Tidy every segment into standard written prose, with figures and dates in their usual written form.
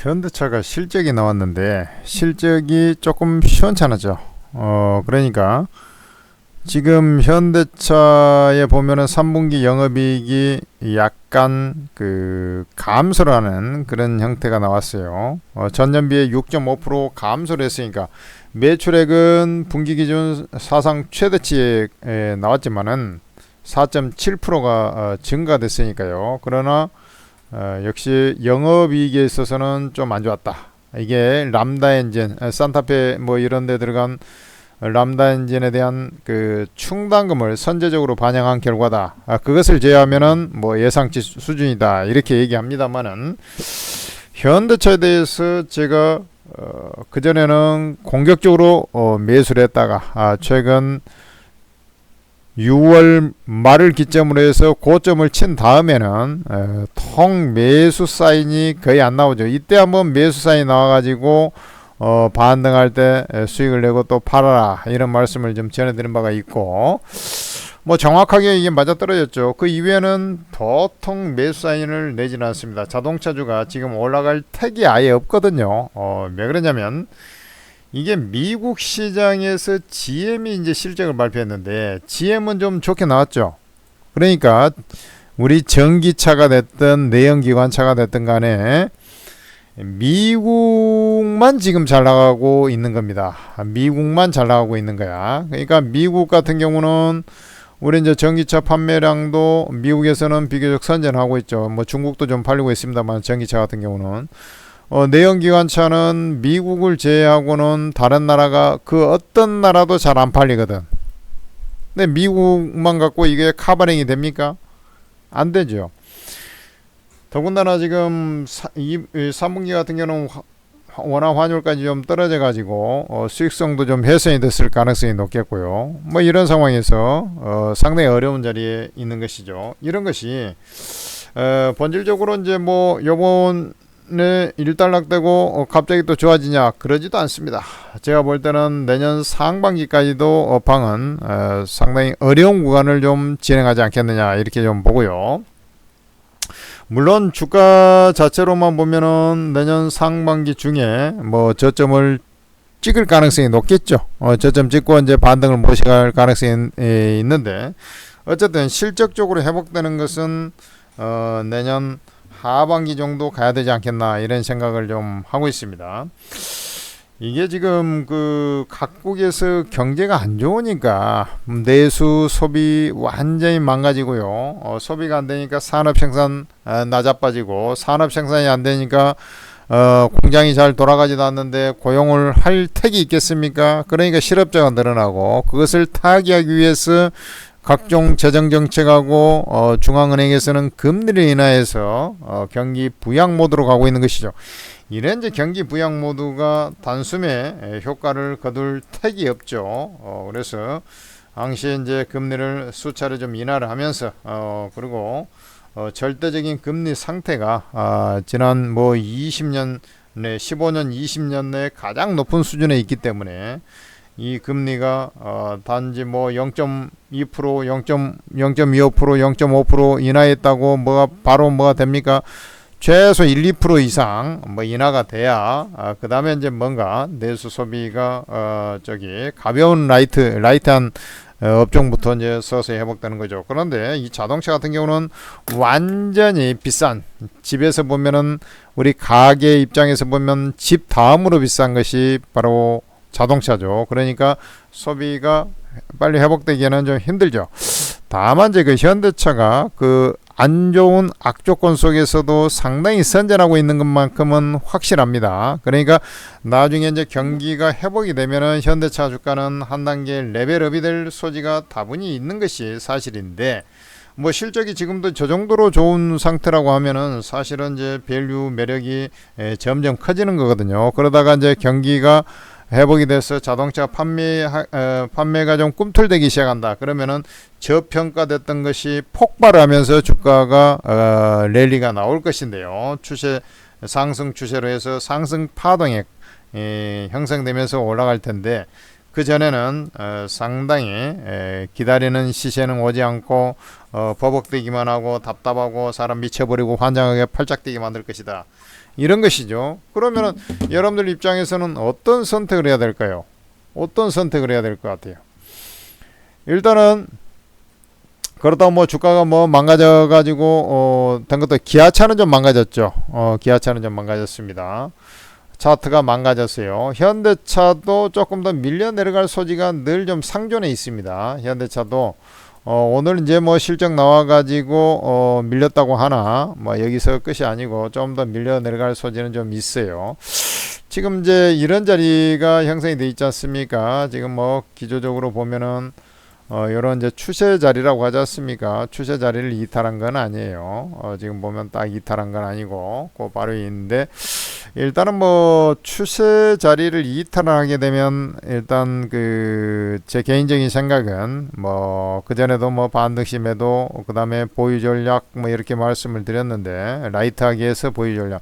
현대차가 실적이 나왔는데 실적이 조금 시원찮았죠. 그러니까 지금 현대차에 보면은 3분기 영업이익이 약간 감소라는 그런 형태가 나왔어요. 전년비에 6.5% 감소를 했으니까 매출액은 분기 기준 사상 최대치에 나왔지만은 4.7%가 증가됐으니까요. 그러나 역시 영업이익에 있어서는 좀 안 좋았다. 이게 람다 엔진, 산타페 뭐 이런 데 들어간 람다 엔진에 대한 충당금을 선제적으로 반영한 결과다. 그것을 제외하면은 뭐 예상치 수준이다. 이렇게 얘기합니다만은 현대차에 대해서 제가 그전에는 공격적으로 매수를 했다가 최근 6월 말을 기점으로 해서 고점을 친 다음에는 통 매수 사인이 거의 안 나오죠. 이때 한번 매수 사인이 나와가지고 반등할 때 수익을 내고 또 팔아라 이런 말씀을 좀 전해드린 바가 있고, 뭐 정확하게 이게 맞아떨어졌죠. 그 이후에는 도통 매수 사인을 내지는 않습니다. 자동차주가 지금 올라갈 택이 아예 없거든요. 왜 그러냐면 이게 미국 시장에서 GM이 이제 실적을 발표했는데 GM은 좀 좋게 나왔죠. 그러니까 우리 전기차가 됐든 내연기관차가 됐든 간에 미국만 지금 잘 나가고 있는 겁니다. 미국만 잘 나가고 있는 거야. 그러니까 미국 같은 경우는 우리 이제 전기차 판매량도 미국에서는 비교적 선전하고 있죠. 뭐 중국도 좀 팔리고 있습니다만 전기차 같은 경우는 내연기관차는 미국을 제외하고는 다른 나라가 그 어떤 나라도 잘 안 팔리거든. 근데 미국만 갖고 이게 커버링이 됩니까? 안 되죠. 더군다나 지금 3분기 같은 경우는 원화 환율까지 좀 떨어져 가지고 수익성도 좀 개선이 됐을 가능성이 높겠고요. 뭐 이런 상황에서 상당히 어려운 자리에 있는 것이죠. 이런 것이 본질적으로 이제 뭐 요번에 일단락되고 갑자기 또 좋아지냐 그러지도 않습니다. 제가 볼 때는 내년 상반기까지도 업황은 상당히 어려운 구간을 좀 진행하지 않겠느냐 이렇게 좀 보고요. 물론 주가 자체로만 보면은 내년 상반기 중에 뭐 저점을 찍을 가능성이 높겠죠. 저점 찍고 이제 반등을 모셔갈 가능성이 있는데, 어쨌든 실적적으로 회복되는 것은 내년 하반기 정도 가야 되지 않겠나 이런 생각을 좀 하고 있습니다. 이게 지금 각국에서 경제가 안 좋으니까 내수 소비 완전히 망가지고요. 소비가 안 되니까 산업 생산 나자빠지고, 산업 생산이 안 되니까 공장이 잘 돌아가지도 않는데 고용을 할 택이 있겠습니까? 그러니까 실업자가 늘어나고, 그것을 타개하기 위해서 각종 재정 정책하고 중앙은행에서는 금리를 인하해서 경기 부양 모드로 가고 있는 것이죠. 이런 이제 경기 부양 모드가 단숨에 효과를 거둘 택이 없죠. 그래서 항시 이제 금리를 수차례 좀 인하를 하면서 그리고 절대적인 금리 상태가 지난 뭐 20년 내 15년 20년 내 가장 높은 수준에 있기 때문에 이 금리가 단지 뭐 0.2%, 0.25%, 0.5% 인하했다고 뭐가 됩니까? 최소 1, 2% 이상 뭐 인하가 돼야 그 다음에 이제 뭔가 내수 소비가 가벼운 라이트한 업종부터 이제 서서히 회복되는 거죠. 그런데 이 자동차 같은 경우는 완전히 비싼, 집에서 보면은 우리 가게 입장에서 보면 집 다음으로 비싼 것이 바로 자동차죠. 그러니까 소비가 빨리 회복되기에는 좀 힘들죠. 다만 이제 현대차가 안 좋은 악조건 속에서도 상당히 선전하고 있는 것만큼은 확실합니다. 그러니까 나중에 이제 경기가 회복이 되면은 현대차 주가는 한 단계 레벨업이 될 소지가 다분히 있는 것이 사실인데, 뭐 실적이 지금도 저 정도로 좋은 상태라고 하면은 사실은 이제 밸류 매력이 점점 커지는 거거든요. 그러다가 이제 경기가 회복이 돼서 자동차 판매가 좀 꿈틀대기 시작한다. 그러면은 저평가됐던 것이 폭발하면서 주가가 랠리가 나올 것인데요. 상승 추세로 해서 상승 파동이 형성되면서 올라갈 텐데, 그 전에는 상당히 기다리는 시세는 오지 않고 버벅대기만 하고 답답하고 사람 미쳐버리고 환장하게 팔짝대기 만들 것이다. 이런 것이죠. 그러면은 여러분들 입장에서는 어떤 선택을 해야 될까요? 어떤 선택을 해야 될 것 같아요? 일단은 그렇다고 뭐 주가가 뭐 망가져 가지고 된 것도 기아차는 좀 망가졌죠. 기아차는 좀 망가졌습니다. 차트가 망가졌어요. 현대차도 조금 더 밀려 내려갈 소지가 늘 좀 상존해 있습니다. 현대차도 오늘 이제 뭐 실적 나와가지고 밀렸다고 하나 뭐 여기서 끝이 아니고 좀 더 밀려 내려갈 소지는 좀 있어요. 지금 이제 이런 자리가 형성이 돼 있지 않습니까? 지금 뭐 기조적으로 보면은 요런 이제 추세 자리라고 하지 않습니까? 추세 자리를 이탈한 건 아니에요. 지금 보면 딱 이탈한 건 아니고 그 바로 있는데, 일단은 뭐 추세 자리를 이탈하게 되면 일단 그 제 개인적인 생각은 뭐 그전에도 뭐 반등시 매도, 그 다음에 보유 전략 뭐 이렇게 말씀을 드렸는데, 라이트하게 해서 보유 전략,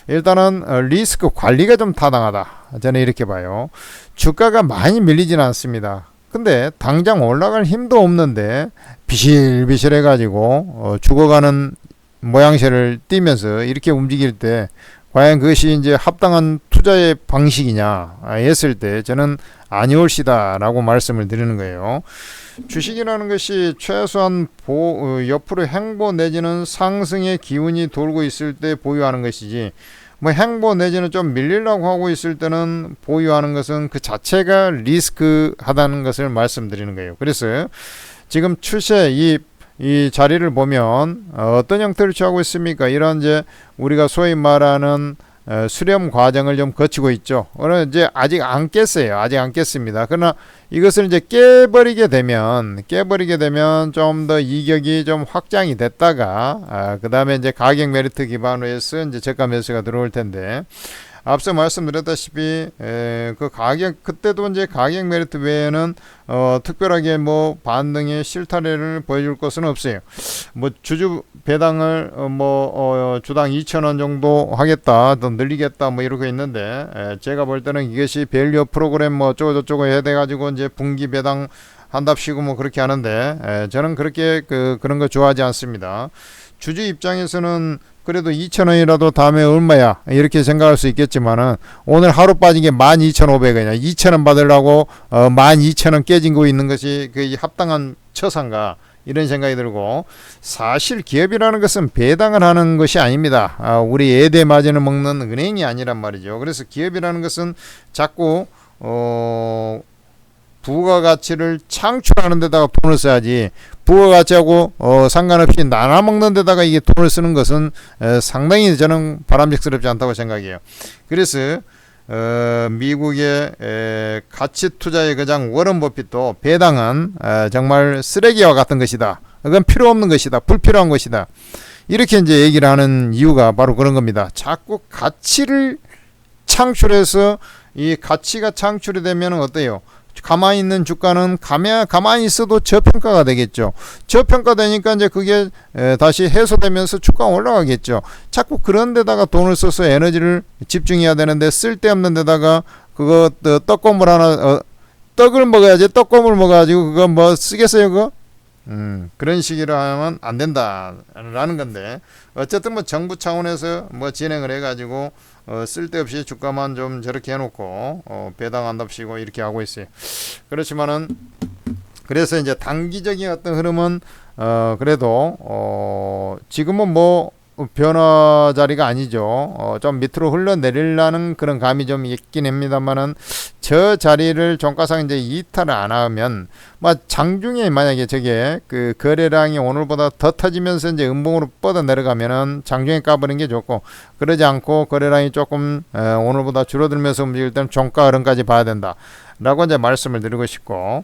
일단은 리스크 관리가 좀 타당하다, 저는 이렇게 봐요. 주가가 많이 밀리지는 않습니다. 근데 당장 올라갈 힘도 없는데 비실비실 해가지고 죽어가는 모양새를 띠면서 이렇게 움직일 때 과연 그것이 이제 합당한 투자의 방식이냐 했을 때 저는 아니올시다 라고 말씀을 드리는 거예요. 주식이라는 것이 최소한 옆으로 행보 내지는 상승의 기운이 돌고 있을 때 보유하는 것이지, 뭐 행보 내지는 좀 밀리려고 하고 있을 때는 보유하는 것은 그 자체가 리스크하다는 것을 말씀드리는 거예요. 그래서 지금 추세 이 자리를 보면 어떤 형태를 취하고 있습니까? 이런 이제 우리가 소위 말하는 수렴 과정을 좀 거치고 있죠. 오늘 이제 아직 안 깼어요. 아직 안 깼습니다. 그러나 이것을 이제 깨버리게 되면 좀 더 이격이 좀 확장이 됐다가 그 다음에 이제 가격 메리트 기반으로 해서 이제 저가 매수가 들어올 텐데, 앞서 말씀드렸다시피 그 가격, 그때도 이제 가격 메리트 외에는 특별하게 뭐 반등의 실타래를 보여줄 것은 없어요. 뭐 주주 배당을 주당 2,000원 정도 하겠다, 더 늘리겠다 뭐 이러고 있는데, 제가 볼 때는 이것이 밸류 프로그램 뭐 어쩌고저쩌고 해야 돼 가지고 이제 분기 배당 한답시고 뭐 그렇게 하는데, 저는 그렇게 그런 거 좋아하지 않습니다. 주주 입장에서는 그래도 2,000원이라도 다음에 얼마야 이렇게 생각할 수 있겠지만은, 오늘 하루 빠진 게 12,500원이야. 2,000원 받으려고 12,000원 깨진 거 있는 것이 그 합당한 처사인가, 이런 생각이 들고, 사실 기업이라는 것은 배당을 하는 것이 아닙니다. 우리 예대 마진을 먹는 은행이 아니란 말이죠. 그래서 기업이라는 것은 자꾸 부가가치를 창출하는 데다가 돈을 써야지, 부가가치하고 상관없이 나눠먹는 데다가 이게 돈을 쓰는 것은 상당히 저는 바람직스럽지 않다고 생각해요. 그래서 미국의 가치 투자의 거장 워런 버핏도 배당은 정말 쓰레기와 같은 것이다, 그건 필요 없는 것이다, 불필요한 것이다, 이렇게 이제 얘기를 하는 이유가 바로 그런 겁니다. 자꾸 가치를 창출해서 이 가치가 창출이 되면 어때요? 가만히 있는 주가는 가만히 있어도 저평가가 되겠죠. 저평가되니까 이제 그게 다시 해소되면서 주가가 올라가겠죠. 자꾸 그런 데다가 돈을 써서 에너지를 집중해야 되는데, 쓸데없는 데다가 그거 떡고물 하나 떡을 먹어야지, 떡고물 먹어가지고 그거 뭐 쓰겠어요 그거? 그런 식으로 하면 안 된다라는 건데, 어쨌든 뭐 정부 차원에서 뭐 진행을 해가지고 쓸데없이 주가만 좀 저렇게 해놓고 배당한답시고 이렇게 하고 있어요. 그렇지만은 그래서 이제 단기적인 어떤 흐름은 그래도 지금은 뭐 변화 자리가 아니죠. 좀 밑으로 흘러내리려는 그런 감이 좀 있긴 합니다만은, 저 자리를 종가상 이제 이탈을 안 하면, 뭐 장중에 만약에 저게 그 거래량이 오늘보다 더 터지면서 이제 음봉으로 뻗어 내려가면은 장중에 까버리는 게 좋고, 그러지 않고 거래량이 조금 오늘보다 줄어들면서 움직일 때는 종가 흐름까지 봐야 된다 라고 이제 말씀을 드리고 싶고,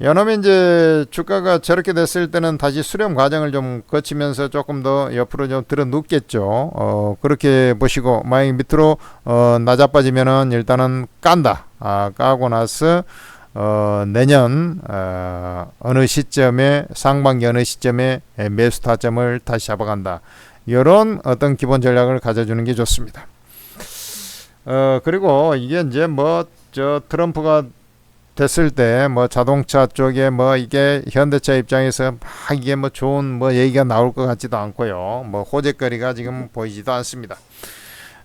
연놈이 이제 주가가 저렇게 됐을 때는 다시 수렴 과정을 좀 거치면서 조금 더 옆으로 좀 들어 눕겠죠. 그렇게 보시고, 만약 밑으로 낮아빠지면은 일단은 깐다. 까고 나서 내년 어느 시점에, 상반기 어느 시점에 매수 타점을 다시 잡아간다, 이런 어떤 기본 전략을 가져주는 게 좋습니다. 그리고 이게 이제 뭐 트럼프가 됐을 때 뭐 자동차 쪽에 뭐 이게 현대차 입장에서 막 이게 뭐 좋은 뭐 얘기가 나올 것 같지도 않고요. 뭐 호재거리가 지금 보이지도 않습니다.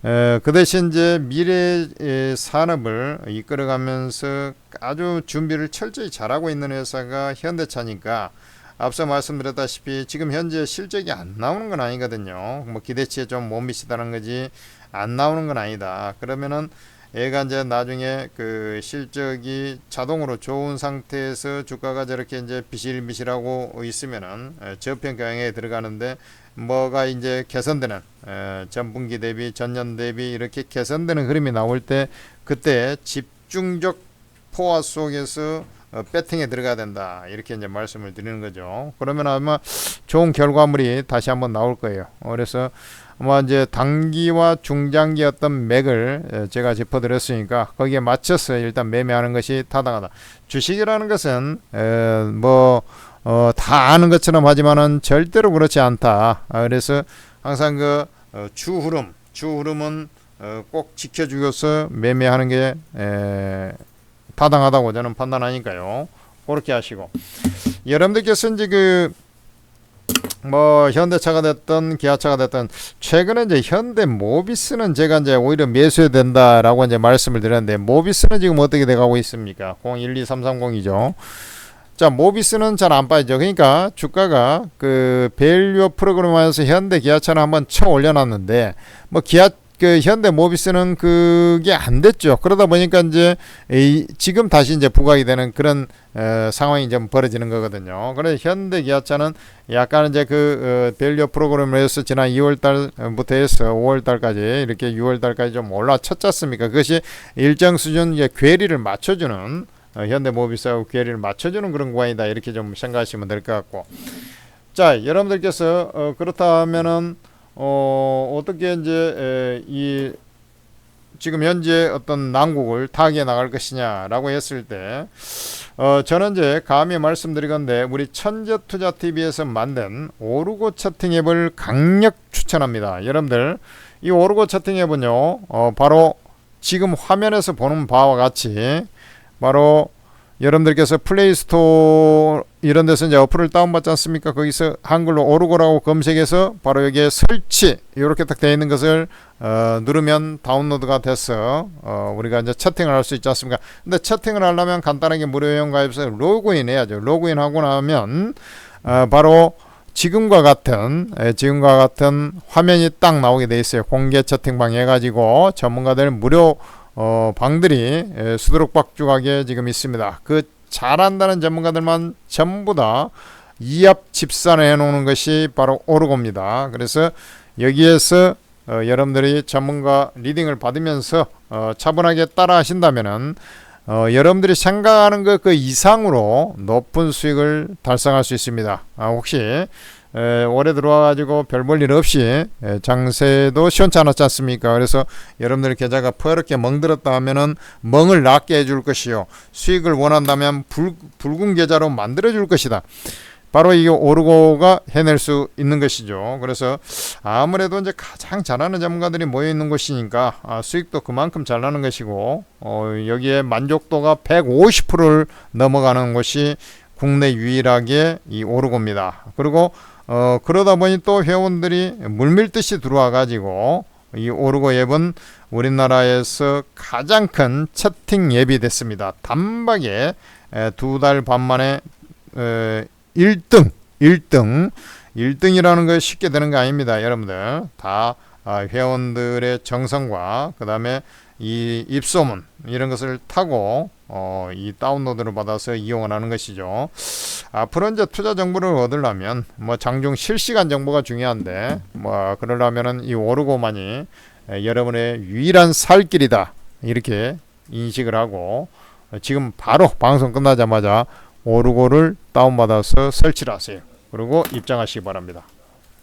그 대신 이제 미래 산업을 이끌어가면서 아주 준비를 철저히 잘하고 있는 회사가 현대차니까 앞서 말씀드렸다시피 지금 현재 실적이 안 나오는 건 아니거든요. 뭐 기대치에 좀 못 미치다는 거지 안 나오는 건 아니다. 그러면은 얘가 이제 나중에 그 실적이 자동으로 좋은 상태에서 주가가 저렇게 이제 비실비실하고 있으면은 저평가형에 들어가는데 뭐가 이제 개선되는 전분기 대비 전년 대비 이렇게 개선되는 흐름이 나올 때 그때 집중적 포화 속에서 배팅에 들어가야 된다 이렇게 이제 말씀을 드리는 거죠. 그러면 아마 좋은 결과물이 다시 한번 나올 거예요. 그래서 아마 이제 단기와 중장기 어떤 맥을 제가 짚어드렸으니까 거기에 맞춰서 일단 매매하는 것이 타당하다. 주식이라는 것은 다 아는 것처럼 하지만은 절대로 그렇지 않다. 그래서 항상 그 주흐름은 꼭 지켜주고서 매매하는 게 타당하다고 저는 판단하니까요. 그렇게 하시고 여러분들께서 이제 현대차가 됐든 기아차가 됐든 최근에 이제 현대모비스는 제가 이제 오히려 매수해야 된다라고 이제 말씀을 드렸는데 모비스는 지금 어떻게 돼가고 있습니까? 012330이죠. 자, 모비스는 잘 안 빠지죠. 그러니까 주가가 그 밸류 프로그램에서 현대 기아차는 한번 쳐 올려놨는데 현대 모비스는 그게 안 됐죠. 그러다 보니까 이제 지금 다시 이제 부각이 되는 그런 상황이 좀 벌어지는 거거든요. 그래서 현대 기아차는 약간 이제 밸류 프로그램을 해서 지난 2월 달부터 해서 5월 달까지 이렇게 6월 달까지 좀 올라쳤지 않습니까? 그것이 일정 수준 이제 괴리를 맞춰주는 현대 모비스하고 괴리를 맞춰주는 그런 구간이다. 이렇게 좀 생각하시면 될 것 같고. 자, 여러분들께서 그렇다면은 어떻게 이제 지금 현재 어떤 난국을 타개해 나갈 것이냐라고 했을 때 저는 이제 감히 말씀드리건데 우리 천재투자TV에서 만든 오르고 차팅 앱을 강력 추천합니다. 여러분들 이 오르고 차팅 앱은요 바로 지금 화면에서 보는 바와 같이 바로 여러분들께서 플레이스토어 이런 데서 이제 어플을 다운받지 않습니까? 거기서 한글로 오르고라고 검색해서 바로 여기에 설치 이렇게 딱 되어 있는 것을 누르면 다운로드가 돼서 우리가 이제 채팅을 할 수 있지 않습니까? 근데 채팅을 하려면 간단하게 무료 회원 가입해서 로그인 해야죠. 로그인 하고 나면 바로 지금과 같은 화면이 딱 나오게 돼 있어요. 공개 채팅방 해가지고 전문가들 무료 방들이 수두룩박죽하게 지금 있습니다. 그 잘한다는 전문가들만 전부 다 이합 집산을 해놓는 것이 바로 오르고입니다. 그래서 여기에서 여러분들이 전문가 리딩을 받으면서 차분하게 따라 하신다면은 여러분들이 생각하는 것 그 이상으로 높은 수익을 달성할 수 있습니다. 혹시 올해 들어와가지고 별 볼 일 없이 장세도 시원치 않았지 않습니까? 그래서 여러분들 계좌가 퍼렇게 멍들었다 하면은 멍을 낫게 해줄 것이요, 수익을 원한다면 붉은 계좌로 만들어 줄 것이다. 바로 이게 오르고가 해낼 수 있는 것이죠. 그래서 아무래도 이제 가장 잘하는 전문가들이 모여 있는 곳이니까 수익도 그만큼 잘 나는 것이고 여기에 만족도가 150%를 넘어가는 곳이 국내 유일하게 이 오르고입니다. 그리고 그러다 보니 또 회원들이 물밀듯이 들어와 가지고 이 오르고 앱은 우리나라에서 가장 큰 채팅 앱이 됐습니다. 단박에 2달 반 만에 1등이라는 거 쉽게 되는 거 아닙니다. 여러분들 다 회원들의 정성과 그 다음에 이 입소문 이런 것을 타고 이 다운로드를 받아서 이용을 하는 것이죠. 앞으로 이제 투자 정보를 얻으려면 장중 실시간 정보가 중요한데 그러려면은 이 오르고만이 여러분의 유일한 살 길이다 이렇게 인식을 하고 지금 바로 방송 끝나자마자 오르고를 다운받아서 설치를 하세요. 그리고 입장하시기 바랍니다.